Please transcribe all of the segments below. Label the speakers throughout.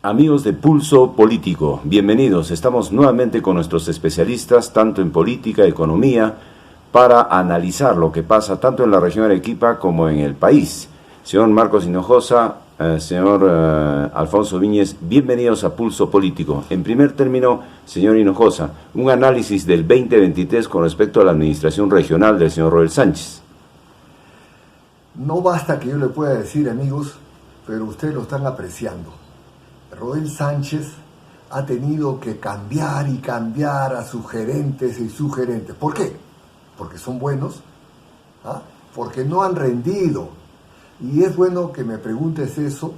Speaker 1: Amigos de Pulso Político, bienvenidos. Estamos nuevamente con nuestros especialistas, tanto en política, economía, para analizar lo que pasa tanto en la región de Arequipa como en el país. Señor Marcos Hinojosa, señor Alfonso Viñez, bienvenidos a Pulso Político. En primer término, señor Hinojosa, un análisis del 2023 con respecto a la administración regional del señor Roel Sánchez.
Speaker 2: No basta que yo le pueda decir, amigos, pero ustedes lo están apreciando. Roel Sánchez ha tenido que cambiar y cambiar a sus gerentes y sugerentes. ¿Por qué? Porque son buenos, ¿ah? Porque no han rendido. Y es bueno que me preguntes eso.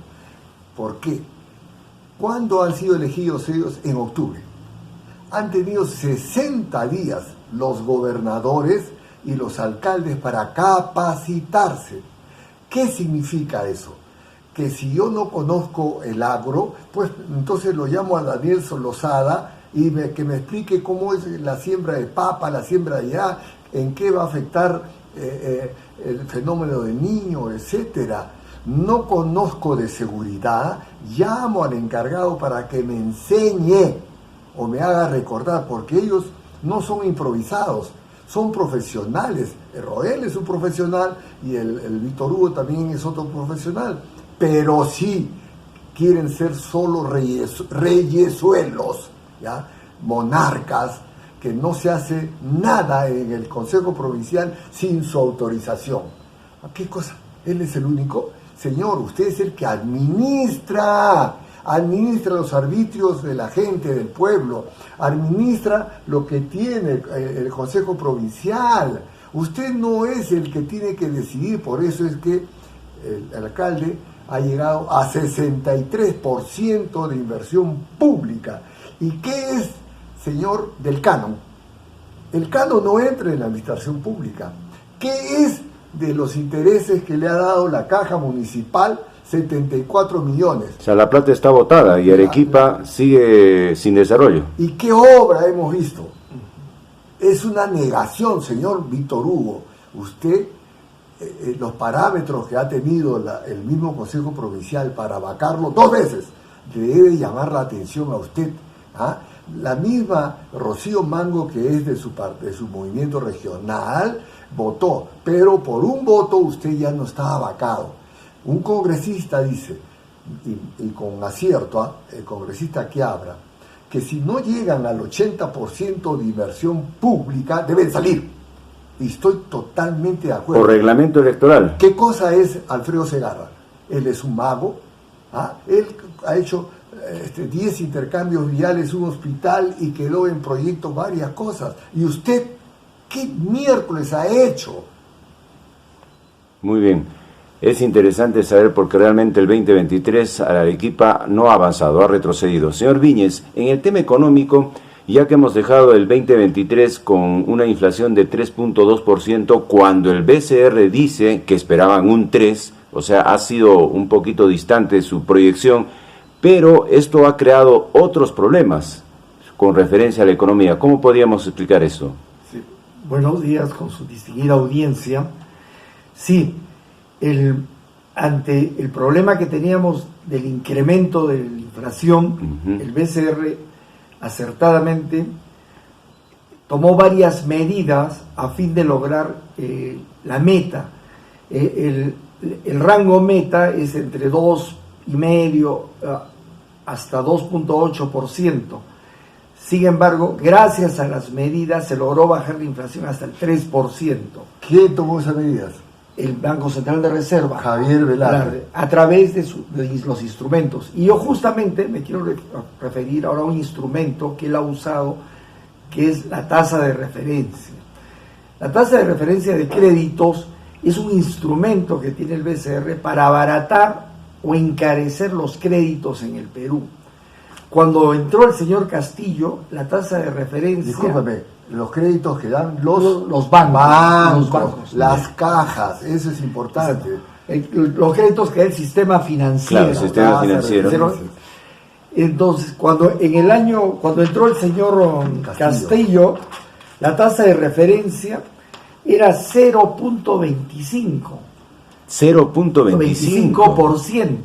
Speaker 2: ¿Por qué? ¿Cuándo han sido elegidos ellos? En octubre. Han tenido 60 días los gobernadores y los alcaldes para capacitarse. ¿Qué significa eso? Que si yo no conozco el agro, pues entonces lo llamo a Daniel Solozada y que me explique cómo es la siembra de papa, la siembra de allá, en qué va a afectar el fenómeno del Niño, etcétera. No conozco de seguridad, llamo al encargado para que me enseñe o me haga recordar, porque ellos no son improvisados, son profesionales. El Roel es un profesional y el Víctor Hugo también es otro profesional. Pero sí quieren ser solo reyesuelos, ¿ya? Monarcas, que no se hace nada en el Consejo Provincial sin su autorización. ¿Qué cosa? ¿Él es el único? Señor, usted es el que administra los arbitrios de la gente, del pueblo, administra lo que tiene el Consejo Provincial. Usted no es el que tiene que decidir, por eso es que el alcalde ha llegado a 63% de inversión pública. ¿Y qué es, señor, del canon? El canon no entra en la administración pública. ¿Qué es de los intereses que le ha dado la caja municipal? 74 millones.
Speaker 1: O sea, la plata está botada y Arequipa sigue sin desarrollo.
Speaker 2: ¿Y qué obra hemos visto? Es una negación, señor Víctor Hugo. Usted, los parámetros que ha tenido el mismo Consejo Provincial para vacarlo 2 veces, debe llamar la atención a usted. ¿Ah? La misma Rocío Mango, que es de su movimiento regional, votó, pero por un voto usted ya no estaba vacado. Un congresista dice, y con acierto, el congresista que habla, que si no llegan al 80% de inversión pública, deben salir. Y estoy totalmente de acuerdo.
Speaker 1: Por reglamento electoral.
Speaker 2: ¿Qué cosa es Alfredo Segarra? Él es un mago. ¿Ah? Él ha hecho 10 intercambios viales, un hospital, y quedó en proyecto varias cosas. ¿Y usted qué miércoles ha hecho?
Speaker 1: Muy bien. Es interesante saber porque realmente el 2023 a Arequipa no ha avanzado, ha retrocedido. Señor Viñez, en el tema económico, ya que hemos dejado el 2023 con una inflación de 3.2%, cuando el BCR dice que esperaban un 3%, o sea, ha sido un poquito distante su proyección, pero esto ha creado otros problemas con referencia a la economía. ¿Cómo podríamos explicar eso?
Speaker 3: Sí. Buenos días con su distinguida audiencia. Sí, ante el problema que teníamos del incremento de la inflación, el BCR acertadamente tomó varias medidas a fin de lograr la meta. El rango meta es entre 2,5% hasta 2.8%. Sin embargo, gracias a las medidas se logró bajar la inflación hasta el 3%.
Speaker 2: ¿Quién tomó esas medidas?
Speaker 3: El Banco Central de Reserva,
Speaker 2: Javier Velarde,
Speaker 3: a través de los instrumentos. Y yo justamente me quiero referir ahora a un instrumento que él ha usado, que es la tasa de referencia. La tasa de referencia de créditos es un instrumento que tiene el BCR para abaratar o encarecer los créditos en el Perú. Cuando entró el señor Castillo, la tasa de referencia...
Speaker 2: Discúlpame, los créditos que dan los
Speaker 3: bancos,
Speaker 2: las cajas, eso es importante.
Speaker 3: Los créditos que da el sistema financiero.
Speaker 1: Claro, el sistema financiero.
Speaker 3: Entonces, cuando entró el señor Castillo, la tasa de referencia era 0.25.
Speaker 1: 0.25%.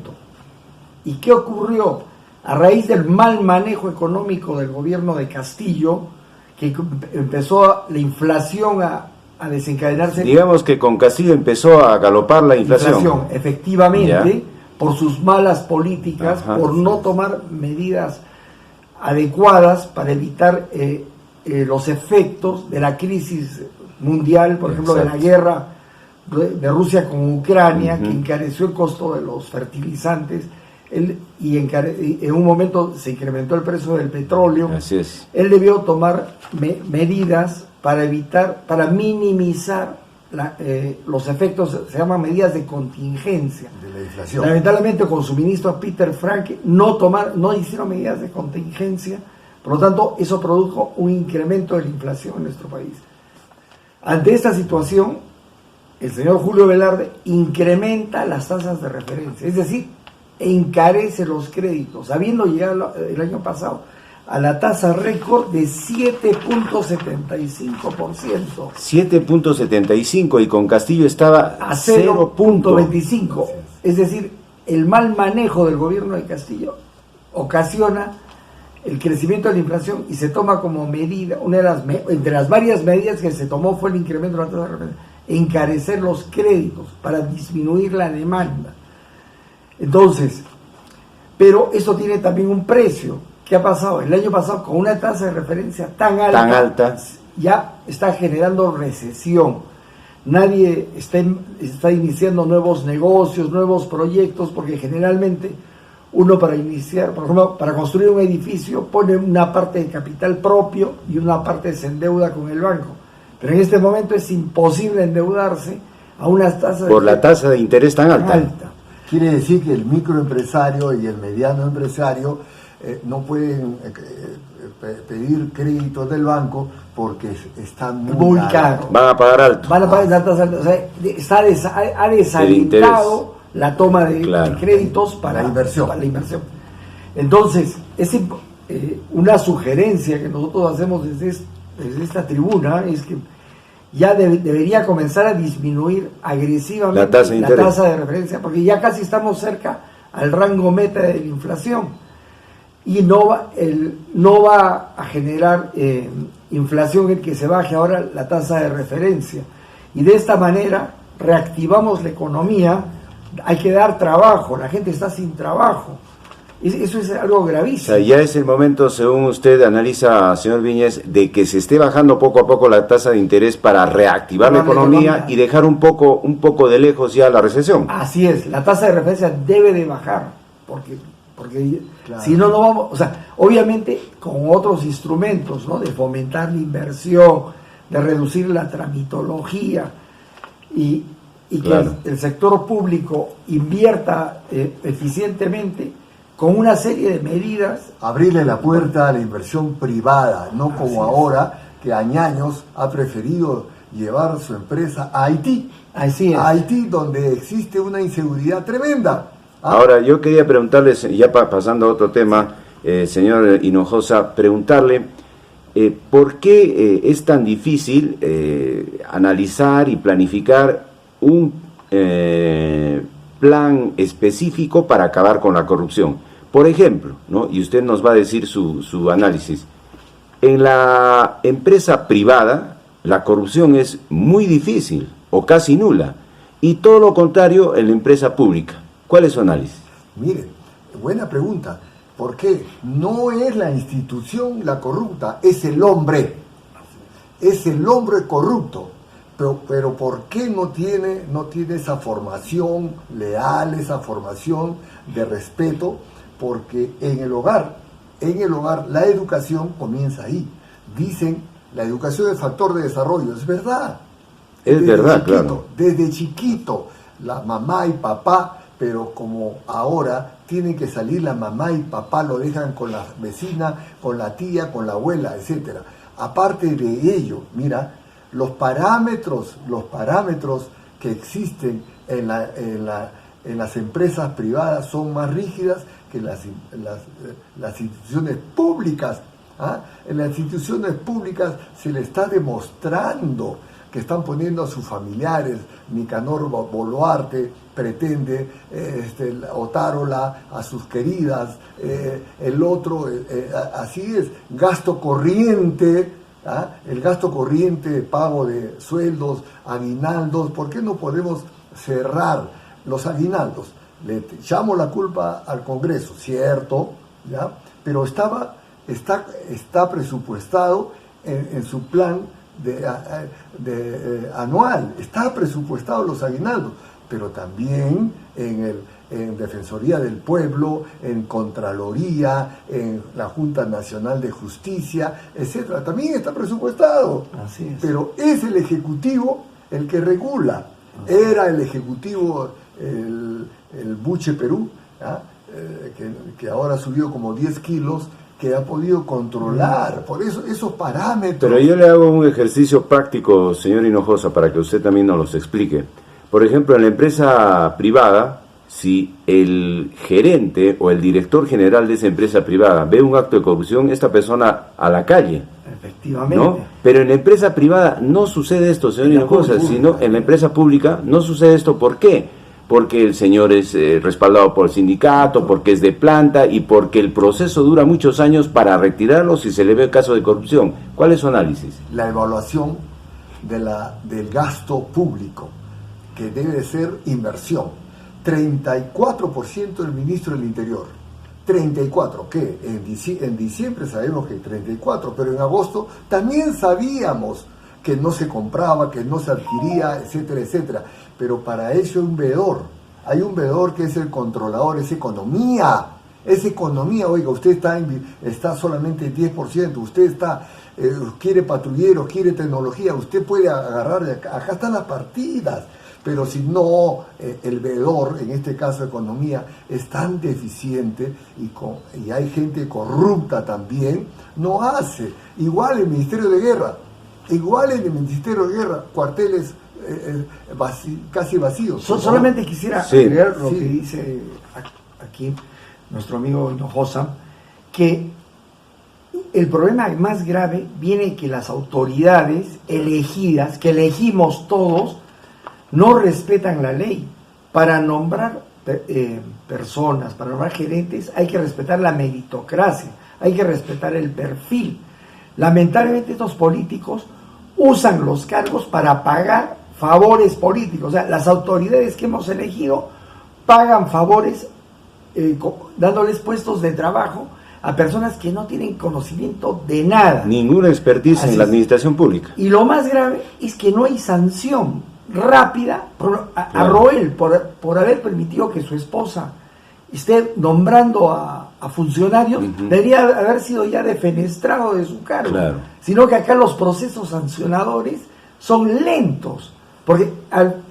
Speaker 3: ¿Y qué ocurrió? a raíz del mal manejo económico del gobierno de Castillo, que empezó la inflación a desencadenarse.
Speaker 1: Digamos que con Castillo empezó a galopar la inflación.
Speaker 3: Efectivamente,
Speaker 1: ¿ya?
Speaker 3: Por sus malas políticas,
Speaker 1: Ajá,
Speaker 3: por no tomar medidas adecuadas para evitar los efectos de la crisis mundial, por ejemplo,
Speaker 1: exacto,
Speaker 3: de la guerra de Rusia con Ucrania, que encareció el costo de los fertilizantes, y en un momento se incrementó el precio del petróleo.
Speaker 1: Así es.
Speaker 3: Él debió tomar medidas para evitar, para minimizar los efectos, se llaman medidas de contingencia.
Speaker 2: De la inflación.
Speaker 3: Lamentablemente, con su ministro Peter Frank no hicieron medidas de contingencia, por lo tanto, eso produjo un incremento de la inflación en nuestro país. Ante esta situación, el señor Julio Velarde incrementa las tasas de referencia, es decir, encarece los créditos, habiendo llegado el año pasado a la tasa récord de 7.75%.
Speaker 1: 7.75 y con Castillo estaba
Speaker 3: A 0.25. Es decir, el mal manejo del gobierno de Castillo ocasiona el crecimiento de la inflación y se toma como medida, entre las varias medidas que se tomó fue el incremento de la tasa de referencia, encarecer los créditos para disminuir la demanda. Entonces, pero eso tiene también un precio. ¿Qué ha pasado? El año pasado, con una tasa de referencia tan alta, ya está generando recesión. Nadie está iniciando nuevos negocios, nuevos proyectos, porque generalmente uno para iniciar, por ejemplo, para construir un edificio, pone una parte de capital propio y una parte se endeuda con el banco. Pero en este momento es imposible endeudarse a unas tasas
Speaker 1: por la tasa de interés tan alta.
Speaker 2: Quiere decir que el microempresario y el mediano empresario no pueden pedir créditos del banco porque están muy caros.
Speaker 1: Van a pagar alto.
Speaker 3: Van a pagar la tasa alta. O sea, ha desalentado la toma de créditos para la inversión. Entonces, una sugerencia que nosotros hacemos desde esta tribuna es que ya debería comenzar a disminuir agresivamente la tasa de referencia, porque ya casi estamos cerca al rango meta de la inflación y no va a generar inflación el que se baje ahora la tasa de referencia, y de esta manera reactivamos la economía. Hay que dar trabajo, la gente está sin trabajo. Eso es algo gravísimo.
Speaker 1: O sea, ya es el momento, según usted analiza, señor Viñez, de que se esté bajando poco a poco la tasa de interés para reactivar la economía y dejar un poco de lejos ya la recesión.
Speaker 3: Así es, la tasa de referencia debe de bajar, porque si no vamos, o sea, obviamente con otros instrumentos, ¿no? De fomentar la inversión, de reducir la tramitología y que el sector público invierta eficientemente, con una serie de medidas.
Speaker 2: Abrirle la puerta a la inversión privada, no como ahora, que Añaños ha preferido llevar su empresa a Haití.
Speaker 3: Así es.
Speaker 2: A Haití, donde existe una inseguridad tremenda.
Speaker 1: Ahora, yo quería preguntarles, ya pasando a otro tema, señor Hinojosa, preguntarle por qué es tan difícil analizar y planificar un plan específico para acabar con la corrupción. Por ejemplo, ¿no? Y usted nos va a decir su análisis. En la empresa privada, la corrupción es muy difícil o casi nula, y todo lo contrario en la empresa pública. ¿Cuál es su análisis?
Speaker 2: Miren, buena pregunta. ¿Por qué? No es la institución la corrupta, es el hombre. Es el hombre corrupto. Pero ¿por qué no tiene esa formación leal, esa formación de respeto? Porque en el hogar, la educación comienza ahí. Dicen, la educación es factor de desarrollo. Es verdad.
Speaker 1: Es verdad, claro.
Speaker 2: Desde chiquito, la mamá y papá, pero como ahora tienen que salir la mamá y papá, lo dejan con la vecina, con la tía, con la abuela, etcétera. Aparte de ello, mira, los parámetros que existen en las empresas privadas son más rígidas que las instituciones públicas. En las instituciones públicas se le está demostrando que están poniendo a sus familiares. Nicanor Boluarte pretende, Otárola a sus queridas, el otro, así es, gasto corriente, el gasto corriente, pago de sueldos, aguinaldos. ¿Por qué no podemos cerrar los aguinaldos? Le echamos la culpa al Congreso, cierto, ¿ya? Pero está presupuestado en su plan anual, está presupuestado los aguinaldos, pero también en Defensoría del Pueblo, en Contraloría, en la Junta Nacional de Justicia, etcétera, también está presupuestado.
Speaker 3: Así es.
Speaker 2: Pero es el Ejecutivo el que regula. Era el Ejecutivo el Buche Perú, que ahora subió como 10 kilos, que ha podido controlar, por eso esos parámetros.
Speaker 1: Pero yo le hago un ejercicio práctico, señor Hinojosa, para que usted también nos los explique. Por ejemplo, en la empresa privada, si el gerente o el director general de esa empresa privada ve un acto de corrupción, esta persona a la calle.
Speaker 3: Efectivamente.
Speaker 1: ¿No? Pero en la empresa privada no sucede esto, señor Hinojosa, sino en la empresa pública no sucede esto. ¿Por qué? Porque el señor es respaldado por el sindicato, porque es de planta y porque el proceso dura muchos años para retirarlo si se le ve el caso de corrupción. ¿Cuál es su análisis?
Speaker 2: La evaluación del gasto público, que debe ser inversión. 34% del ministro del Interior. 34, ¿qué? En diciembre sabemos que 34, pero en agosto también sabíamos que no se compraba, que no se adquiría, etcétera, etcétera. Pero para eso hay un veedor que es el controlador, es economía, oiga, usted está solamente 10%, usted quiere patrulleros, quiere tecnología, usted puede agarrar, acá están las partidas, pero si no, el veedor, en este caso economía, es tan deficiente y hay gente corrupta también, no hace. Igual el Ministerio de Guerra, cuarteles casi vacíos.
Speaker 3: Solamente quisiera agregar lo que dice aquí nuestro amigo Hinojosa, que el problema más grave viene que las autoridades elegidas, que elegimos todos, no respetan la ley. Para nombrar personas, para nombrar gerentes, hay que respetar la meritocracia, hay que respetar el perfil. Lamentablemente estos políticos usan los cargos para pagar favores políticos. O sea, las autoridades que hemos elegido pagan favores dándoles puestos de trabajo a personas que no tienen conocimiento de nada.
Speaker 1: Ninguna expertise en la administración pública.
Speaker 3: Y lo más grave es que no hay sanción rápida a Roel por haber permitido que su esposa esté nombrando a funcionarios. Debería haber sido ya defenestrado de su cargo. Claro. Sino que acá los procesos sancionadores son lentos, porque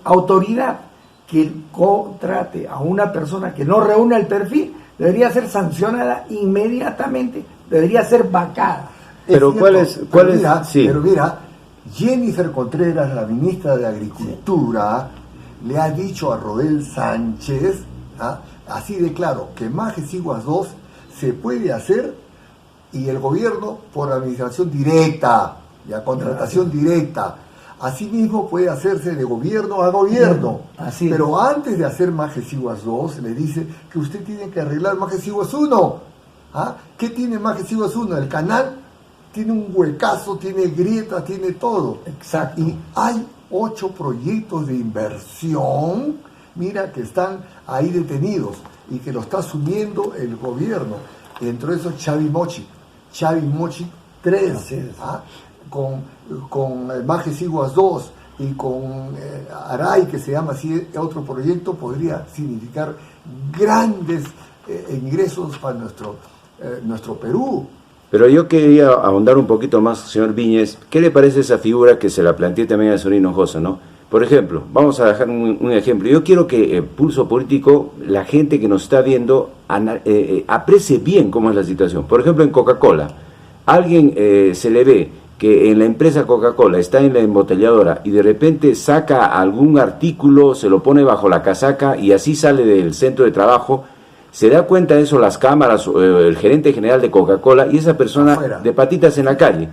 Speaker 3: autoridad que contrate a una persona que no reúne el perfil debería ser sancionada inmediatamente, debería ser vacada.
Speaker 1: Pero Pero
Speaker 2: mira, Jennifer Contreras, la ministra de Agricultura, le ha dicho a Roel Sánchez, así de claro, que Majesiguas 2 se puede hacer y el gobierno por administración directa, ya contratación directa. Asimismo puede hacerse de gobierno a gobierno.
Speaker 3: Así
Speaker 2: pero antes de hacer Majesiguas 2, le dice que usted tiene que arreglar Majesiguas 1. ¿Qué tiene Majesiguas 1? El canal tiene un huecazo, tiene grietas, tiene todo.
Speaker 3: Exacto.
Speaker 2: Y hay 8 proyectos de inversión, mira, que están ahí detenidos y que lo está asumiendo el gobierno. Entre esos Chavi Mochi 3, con Majesiguas 2 y con Aray, que se llama así, otro proyecto, podría significar grandes ingresos para nuestro Perú.
Speaker 1: Pero yo quería ahondar un poquito más, señor Viñez. ¿Qué le parece esa figura que se la planteé también al señor Hinojosa, ¿no? Por ejemplo, vamos a dejar un ejemplo. Yo quiero que Pulso Político, la gente que nos está viendo, aprecie bien cómo es la situación. Por ejemplo, en Coca-Cola, alguien se le ve que en la empresa Coca-Cola está en la embotelladora y de repente saca algún artículo, se lo pone bajo la casaca y así sale del centro de trabajo. Se da cuenta de eso las cámaras, el gerente general de Coca-Cola y esa persona afuera, de patitas en la calle.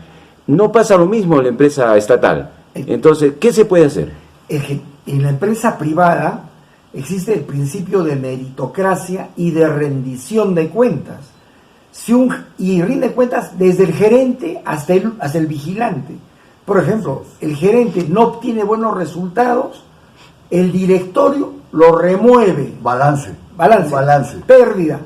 Speaker 1: No pasa lo mismo en la empresa estatal. Entonces, ¿qué se puede hacer?
Speaker 3: En la empresa privada existe el principio de meritocracia y de rendición de cuentas. Y rinde cuentas desde el gerente hasta el vigilante. Por ejemplo, el gerente no obtiene buenos resultados, el directorio lo remueve.
Speaker 2: Balance.
Speaker 3: Pérdida.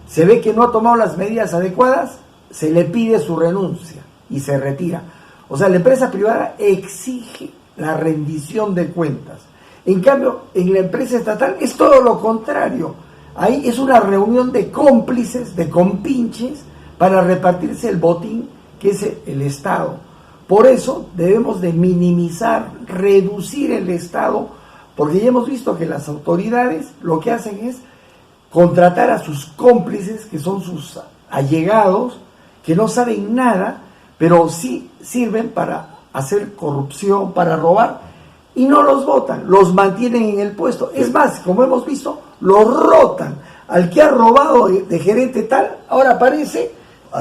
Speaker 3: Se ve que no ha tomado las medidas adecuadas, se le pide su renuncia y se retira. O sea, la empresa privada exige la rendición de cuentas. En cambio, en la empresa estatal es todo lo contrario. Ahí es una reunión de cómplices, de compinches, para repartirse el botín que es el Estado. Por eso debemos de minimizar, reducir el Estado, porque ya hemos visto que las autoridades lo que hacen es contratar a sus cómplices, que son sus allegados, que no saben nada, pero sí sirven para hacer corrupción, para robar, y no los votan, los mantienen en el puesto. Es más, como hemos visto, los rotan. Al que ha robado de gerente tal, ahora aparece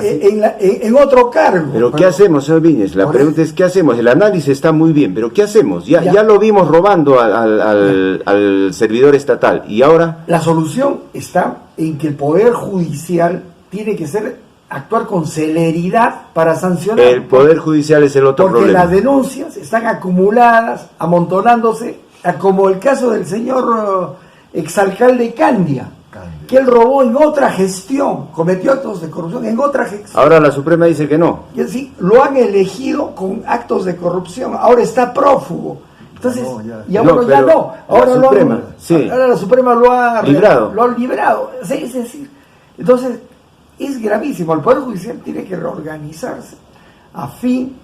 Speaker 3: en otro cargo.
Speaker 1: Pero ¿qué hacemos, señor Viñes? La pregunta es, ¿qué hacemos? El análisis está muy bien, pero ¿qué hacemos? Ya lo vimos robando al servidor estatal, ¿y ahora?
Speaker 3: La solución está en que el Poder Judicial tiene que actuar con celeridad para sancionar.
Speaker 1: El Poder Judicial es el otro
Speaker 3: porque
Speaker 1: problema.
Speaker 3: Las denuncias están acumuladas, amontonándose, como el caso del señor exalcalde Candia, que él robó en otra gestión, cometió actos de corrupción en otra gestión.
Speaker 1: Ahora la Suprema dice que no.
Speaker 3: Y así lo han elegido con actos de corrupción, ahora está prófugo. Entonces, ahora la Suprema lo ha librado. Es decir, entonces es gravísimo. El Poder Judicial tiene que reorganizarse a fin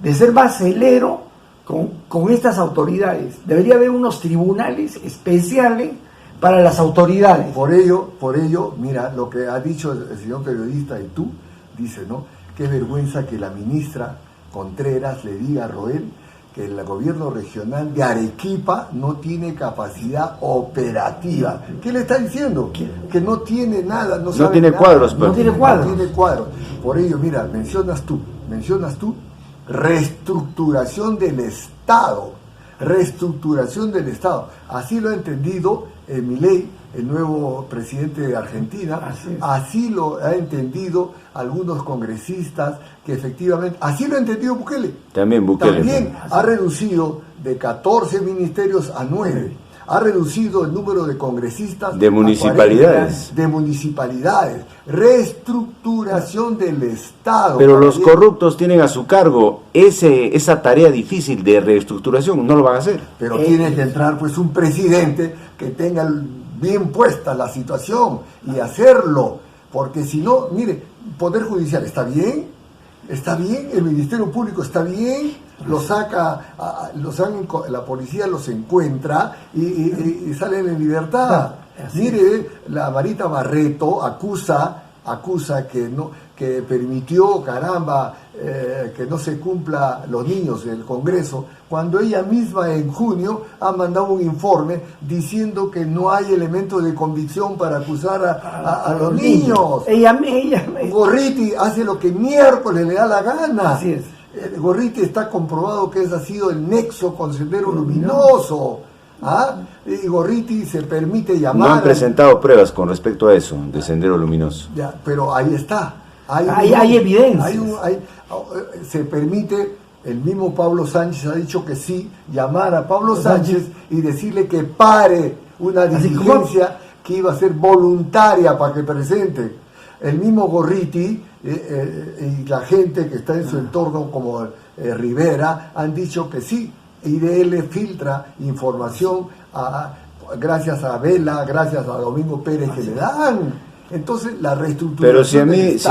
Speaker 3: de ser más celero con estas autoridades. Debería haber unos tribunales especiales para las autoridades.
Speaker 2: Por ello, mira, lo que ha dicho el señor periodista y tú, dice, ¿no? Qué vergüenza que la ministra Contreras le diga a Roel que el gobierno regional de Arequipa no tiene capacidad operativa. ¿Qué le está diciendo? Que no tiene nada, no
Speaker 1: tiene
Speaker 2: nada.
Speaker 1: cuadros.
Speaker 2: No tiene cuadros. Por ello, mira, mencionas tú, reestructuración del Estado. Así lo ha entendido Milei, el nuevo presidente de Argentina. Así lo ha entendido algunos congresistas que efectivamente, así lo ha entendido Bukele.
Speaker 1: También
Speaker 2: Ha reducido de 14 ministerios a 9. Ha reducido el número de congresistas
Speaker 1: de municipalidades.
Speaker 2: Reestructuración del Estado.
Speaker 1: Pero los corruptos tienen a su cargo esa tarea difícil de reestructuración, no lo van a hacer.
Speaker 2: Pero tiene que entrar pues un presidente que tenga bien puesta la situación y hacerlo, porque si no, mire, Poder Judicial está bien, el Ministerio Público está bien, la policía los encuentra y salen en libertad. Mire, la Marita Barreto acusa que permitió, que no se cumpla los niños del Congreso, cuando ella misma en junio ha mandado un informe diciendo que no hay elementos de convicción para acusar a los niños. Gorriti hace lo que miércoles le da la gana.
Speaker 3: Así es.
Speaker 2: Gorriti está comprobado que ese ha sido el nexo con Sendero Luminoso. Y Gorriti se permite llamar.
Speaker 1: No han presentado pruebas con respecto a eso, de Sendero Luminoso.
Speaker 2: Ya, pero ahí está.
Speaker 3: Hay evidencia.
Speaker 2: Se permite, el mismo Pablo Sánchez ha dicho que sí, llamar a Pablo Sánchez y decirle que pare una diligencia que iba a ser voluntaria para que presente. El mismo Gorriti y la gente que está en su entorno, como Rivera, han dicho que sí. IDL filtra información gracias a Vela, gracias a Domingo Pérez que le dan. Entonces la reestructuración.
Speaker 1: Pero si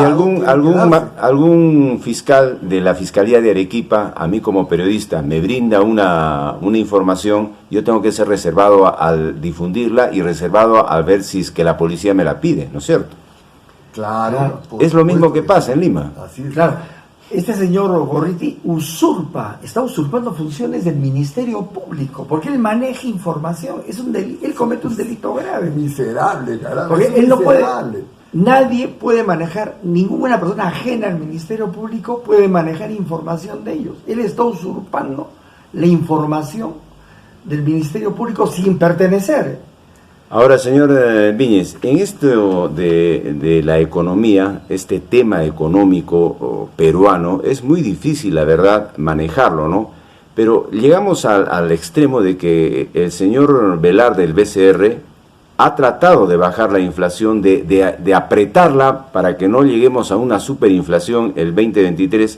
Speaker 1: algún fiscal de la Fiscalía de Arequipa, a mí como periodista, me brinda una información, yo tengo que ser reservado al difundirla y reservado al ver si es que la policía me la pide, ¿no es cierto?
Speaker 2: Claro.
Speaker 1: Es lo mismo que pasa en Lima.
Speaker 2: Así es.
Speaker 3: Claro. Este señor Gorriti está usurpando funciones del Ministerio Público, porque él maneja información, él comete un delito grave.
Speaker 2: Miserable, carajo.
Speaker 3: Porque él no puede, nadie puede manejar, ninguna persona ajena al Ministerio Público puede manejar información de ellos. Él está usurpando la información del Ministerio Público sin pertenecer.
Speaker 1: Ahora, señor Viñes, en esto de la economía, este tema económico peruano, es muy difícil, la verdad, manejarlo, ¿no? Pero llegamos al extremo de que el señor Velarde del BCR ha tratado de bajar la inflación, de apretarla para que no lleguemos a una superinflación el 2023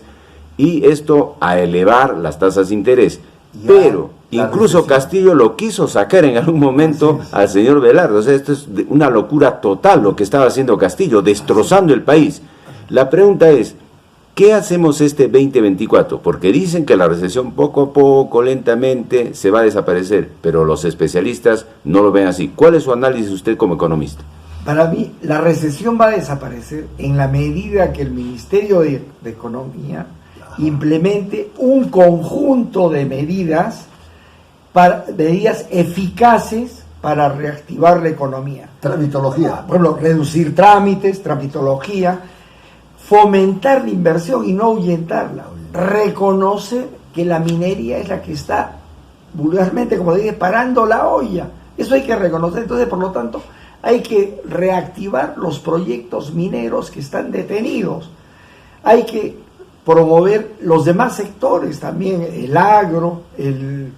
Speaker 1: y esto a elevar las tasas de interés. Pero incluso Castillo lo quiso sacar en algún momento al señor Velarde. O sea, esto es una locura total lo que estaba haciendo Castillo, destrozando el país. La pregunta es, ¿qué hacemos este 2024? Porque dicen que la recesión poco a poco, lentamente, se va a desaparecer, pero los especialistas no lo ven así. ¿Cuál es su análisis usted como economista?
Speaker 3: Para mí, la recesión va a desaparecer en la medida que el Ministerio de Economía implemente un conjunto de medidas eficaces para reactivar la economía.
Speaker 2: Tramitología.
Speaker 3: Por ejemplo, reducir trámites, tramitología, fomentar la inversión y no ahuyentarla. Reconocer que la minería es la que está vulgarmente, como dije, parando la olla. Eso hay que reconocer. Entonces, por lo tanto, hay que reactivar los proyectos mineros que están detenidos. Hay que promover los demás sectores también, el agro, el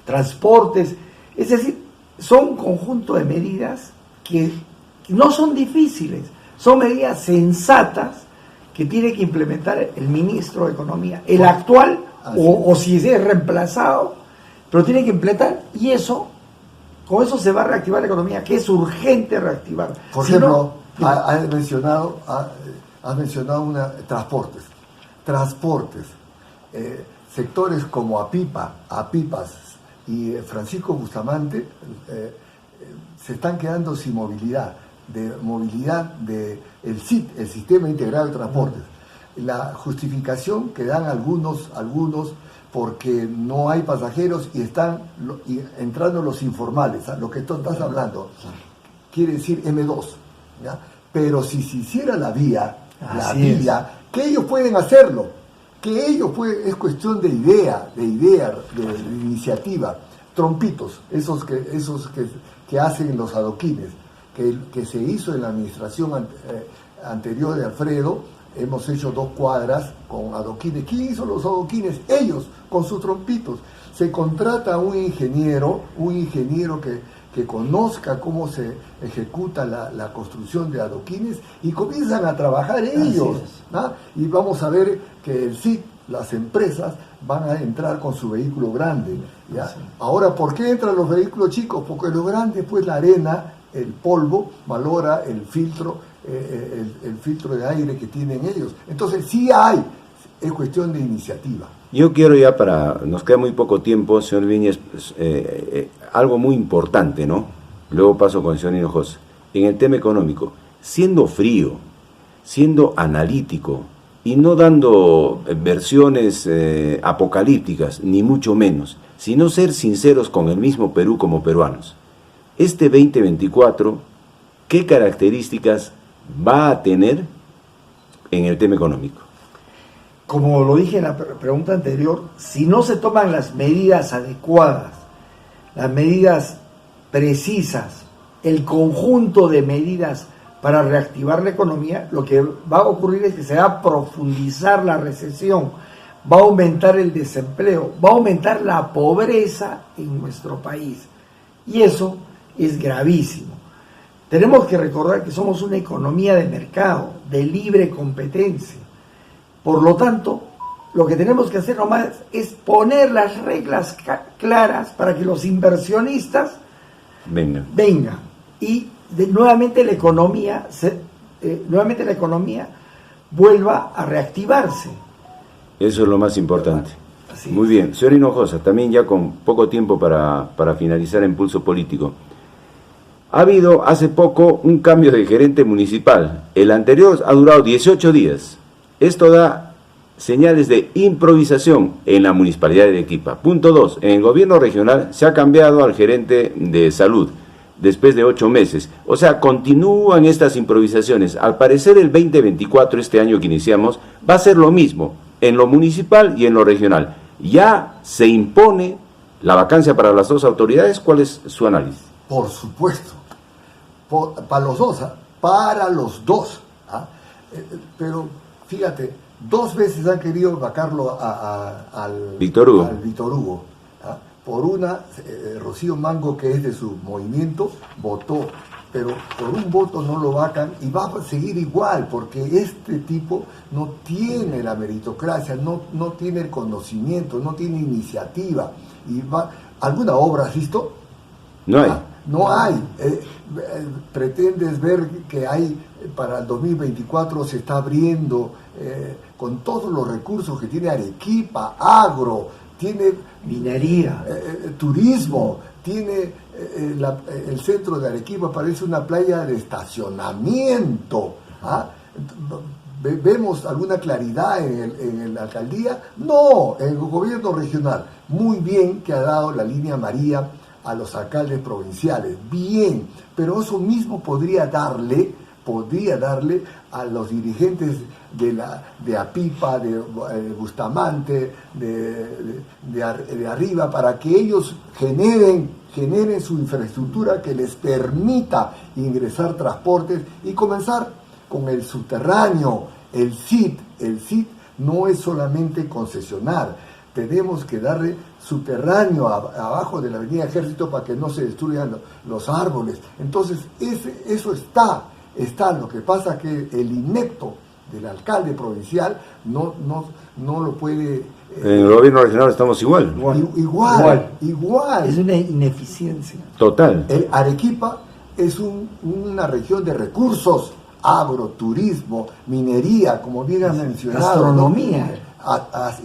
Speaker 3: transportes. Es decir, son un conjunto de medidas que no son difíciles, son medidas sensatas que tiene que implementar el ministro de Economía, el actual, o si es reemplazado, pero tiene que implementar, y con eso se va a reactivar la economía, que es urgente reactivar.
Speaker 2: Por ejemplo, has mencionado transportes, sectores como Apipas y Francisco Bustamante se están quedando sin movilidad de el SIT, el Sistema Integrado de Transportes. La justificación que dan algunos porque no hay pasajeros y están entrando los informales, ¿sabes? Lo que tú estás hablando quiere decir M2, ¿ya? Pero si se hiciera la vía, que ellos pueden hacerlo, es cuestión de idea, de iniciativa. Trompitos, esos que hacen los adoquines, que se hizo en la administración anterior de Alfredo. Hemos hecho 2 cuadras con adoquines. ¿Quién hizo los adoquines? Ellos, con sus trompitos. Se contrata un ingeniero que conozca cómo se ejecuta la construcción de adoquines y comienzan a trabajar ellos, ¿no? Y vamos a ver que el SIT, las empresas, van a entrar con su vehículo grande, ¿ya? Sí. Ahora, ¿por qué entran los vehículos chicos? Porque los grandes, pues la arena, el polvo, valora el filtro de aire que tienen ellos. Entonces, sí es cuestión de iniciativa.
Speaker 1: Yo quiero nos queda muy poco tiempo, señor Viñes, algo muy importante, ¿no? Luego paso con el señor Hinojosa. En el tema económico, siendo frío, siendo analítico y no dando versiones apocalípticas, ni mucho menos, sino ser sinceros con el mismo Perú como peruanos. Este 2024, ¿qué características va a tener en el tema económico?
Speaker 3: Como lo dije en la pregunta anterior, si no se toman las medidas adecuadas, las medidas precisas, el conjunto de medidas para reactivar la economía, lo que va a ocurrir es que se va a profundizar la recesión, va a aumentar el desempleo, va a aumentar la pobreza en nuestro país. Y eso es gravísimo. Tenemos que recordar que somos una economía de mercado, de libre competencia. Por lo tanto, lo que tenemos que hacer nomás es poner las reglas claras para que los inversionistas vengan. Y nuevamente la economía vuelva a reactivarse.
Speaker 1: Eso es lo más importante.
Speaker 3: Así
Speaker 1: Muy bien. Señor Hinojosa, también ya con poco tiempo para finalizar Impulso Político. Ha habido hace poco un cambio de gerente municipal. El anterior ha durado 18 días. Esto da señales de improvisación en la municipalidad de Arequipa. Punto 2. En el gobierno regional se ha cambiado al gerente de salud después de 8 meses. O sea, continúan estas improvisaciones. Al parecer el 2024, este año que iniciamos, va a ser lo mismo en lo municipal y en lo regional. ¿Ya se impone la vacancia para las dos autoridades? ¿Cuál es su análisis?
Speaker 2: Por supuesto, para los dos, ¿ah? Para los dos. ¿Ah? Pero fíjate, 2 veces han querido vacarlo al
Speaker 1: Víctor Hugo.
Speaker 2: Al Víctor Hugo. ¿Ah? Por una, Rocío Mango, que es de su movimiento, votó, pero por un voto no lo vacan y va a seguir igual, porque este tipo no tiene la meritocracia, no tiene el conocimiento, no tiene iniciativa. Y ¿alguna obra has visto?
Speaker 1: No hay.
Speaker 2: No hay. Pretendes ver que hay para el 2024, se está abriendo con todos los recursos que tiene Arequipa, agro, tiene
Speaker 3: minería,
Speaker 2: turismo, tiene el centro de Arequipa, parece una playa de estacionamiento. ¿Ah? ¿Vemos alguna claridad en la alcaldía? No, en el gobierno regional. Muy bien que ha dado la línea María a los alcaldes provinciales, bien, pero eso mismo podría darle a los dirigentes de Apipa, de Bustamante, de arriba, para que ellos generen su infraestructura que les permita ingresar transportes y comenzar con el subterráneo, el CIT. El CIT no es solamente concesionar, tenemos que darle subterráneo abajo de la avenida Ejército para que no se destruyan los árboles. Entonces, eso está. Lo que pasa es que el inepto del alcalde provincial no lo puede...
Speaker 1: En el gobierno regional estamos igual.
Speaker 2: Igual.
Speaker 3: Es una ineficiencia.
Speaker 1: Total.
Speaker 2: Arequipa es una región de recursos, agro, turismo, minería, como bien has mencionado.
Speaker 3: Gastronomía.
Speaker 2: ¿No?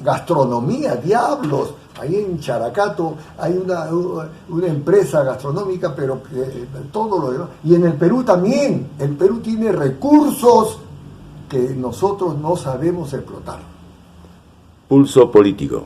Speaker 2: Gastronomía, diablos. Ahí en Characato hay una empresa gastronómica, pero todo lo demás. Y en el Perú también. El Perú tiene recursos que nosotros no sabemos explotar.
Speaker 1: Pulso político.